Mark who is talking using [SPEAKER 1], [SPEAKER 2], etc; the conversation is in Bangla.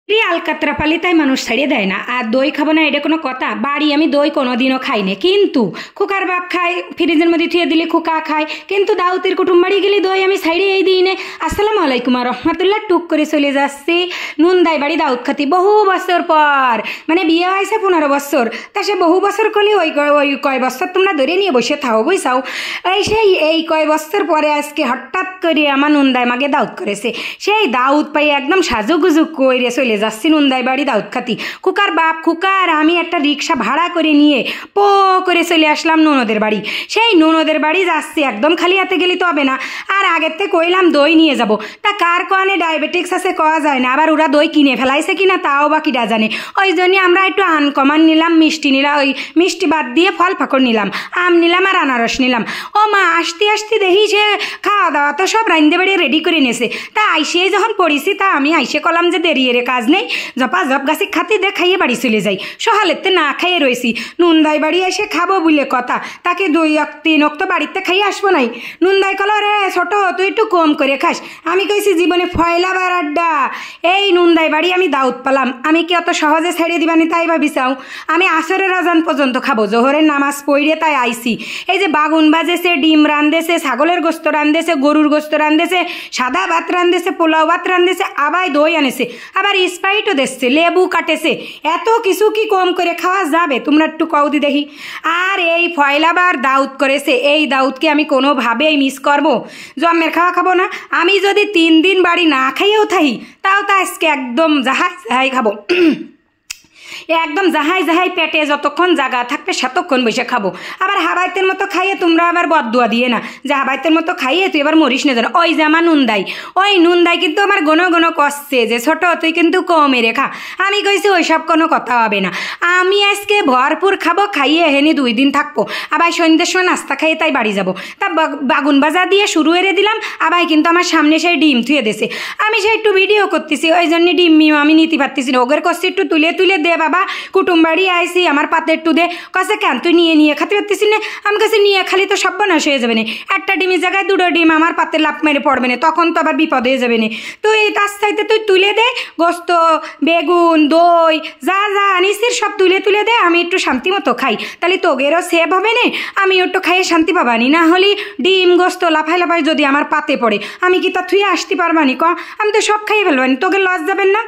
[SPEAKER 1] আলকাতরা পালি তাই মানুষ ছাড়িয়ে দেয় না। আর দই খাবো না এটা কোনো কথা? বাড়ি আমি দই কোনোদিনও খাই না, কিন্তু খোকার বাপ খায়, ফ্রিজের মধ্যে থুয়ে দিলে খোকা খায়, কিন্তু দাউতের কুটুম বাড়ি গেলে দই আমি ছাড়িয়ে এই দিই না। আসসালামু আলাইকুম রহমতুল্লাহ। টুক করে চলে যাচ্ছি নুনদাই বাড়ি দাউদ খাতি বহু বছর পর, মানে বিয়ে হয়েছে 15 বছর, তা সে বহু বছর করলে ওই কয় বছর তোমরা ধরে নিয়ে বসে থাও বুঝছাও। এই কয় বছর পরে আজকে হঠাৎ করে আমার নুনদাই মাকে দাউদ করেছে। সেই দাউদ পাই একদম সাজুগুজু করে চলে যাচ্ছি নুনদাই বাড়ি দাউদ খাতি। খুকার বাপ খুকার আমি একটা রিক্সা ভাড়া করে নিয়ে পো করে চলে আসলাম ননদের বাড়ি। সেই ননদের বাড়ি যাচ্ছি, একদম খালি হাতে গেলে তো হবে না, আর আগের থেকে কইলাম দই নিয়ে যাব। তা কার কোয়ানে ডায়াবেটিক্স আছে কওয়া যায় না, আবার ওরা দই কিনে ফেলাইছে কিনা তাও বা কিরা জানে। ওই জন্য আমরা একটু আনকমন নিলাম, মিষ্টি নিলাম, ওই মিষ্টি বাদ দিয়ে ফল ফাকড় নিলাম, আম নিলাম আর আনারস নিলাম। ও মা আসতে আসতে দেখি সে খাওয়া দাওয়া তো সব রান্ধে বাড়ি রেডি করে নিয়েছে। তা আইসে যখন পড়িছি, তা আমি আইসে কলাম যে দেরি এর কাজ নেই, জপা জপ গাছে খাতে দে খাইয়ে বাড়ি চলে যাই। সহালেতে না খাইয়ে রয়েছি, নুনদাই বাড়ি এসে খাবো বলে কথা, তাকে 2-3 তো বাড়িতে খাইয়ে আসবো নাই। নুনদাই কল রে ছোট তুই একটু কম করে খাস। আমি কইছি জীবনে ফয়লাবার আড্ডা, এই নুনদাই বাড়ি আমি দাউদ পালাম, আমি কি অত সহজে ছেড়ে দিবানি তাই ভাবি চাও? আমি আসরের আজান পর্যন্ত খাবো, জোহরের নামাজ পড়িয়ে তাই আইসি। এই যে বাগুন বাজেছে, ডিম রান্ধেছে, ছাগলের গোস্ত রান্ধেছে, গরুর গোস্ত রান্ধেছে, সাদা ভাত রান্ধেছে, পোলাও ভাত রান্ধেছে, আবার দই আনেছে, আবার স্প্রাইটও দিচ্ছে, লেবু কাটেছে। এত কিছু কি কম করে খাওয়া যাবে? তোমরা একটু কৌদি দেখি। আর এই ফয়লাবার দাউদ করেছে, এই দাউদকে আমি কোনোভাবেই মিস করবো? জন্মের খাওয়া খাবো না? আমি যদি 3 দিন বাড়ি না খাইয়েও থাকি, তাও তা আজকে একদম যাহাই খাবো। একদম যাহাই পেটে যতক্ষণ জায়গা থাকবে সেতক্ষণ বসে খাবো। আবার হাবাইতের মতো খাইয়ে তোমরা আবার বদদুয়া দিয়ে না যে হাবাইতের মতো খাইয়ে তুই এবার মরিস না যেন। ওই যে আমার নুনদাই, ওই নুনদাই কিন্তু আমার গণ কষছে যে ছোট তুই কিন্তু কমে রেখা। আমি কইছি ওইসব কোনো কথা হবে না, আমি আজকে ভরপুর খাবো, খাইয়ে হেনি 2 দিন থাকবো, আবার সন্ধ্যের সময় নাস্তা খাইয়ে তাই বাড়ি যাবো। তা বাগুন বাজা দিয়ে শুরু এরে দিলাম, আবার কিন্তু আমার সামনে সেই ডিম থুয়ে দিয়েছে। আমি সেই একটু ভিডিও করতেছি, ওই জন্য ডিম আমি নিতে পারতেছি না। ওগের কষছি একটু তুলে দে বাবা, কুটুম বাড়ি আইসি, আমার পাতে একটু দে। কাছে কেন তুই নিয়ে খাতে পারতেছি না? আমি কাছে নিয়ে খালি তো সর্বনাশ হয়ে যাবে না, একটা ডিমের জায়গায় 2টো ডিম আমার পাতে লাভ মেরে পড়বে না, তখন তো আবার বিপদ হয়ে যাবে না। তুই তার চাইতে তুই তুলে দে, গোস্ত বেগুন দই যা আনিসির সব তুলে দে, আমি একটু শান্তি মতো খাই, তাহলে তোগেরও সেভ হবে না, আমি একটু খাইয়ে শান্তি পাবানি। না হলে ডিম গোস্ত লাফাই যদি আমার পাতে পড়ে, আমি কি তা থুয়ে আসতে পারবানি? আমি তো সব খাইয়ে ফেলবানি, তোকে লস যাবেন না।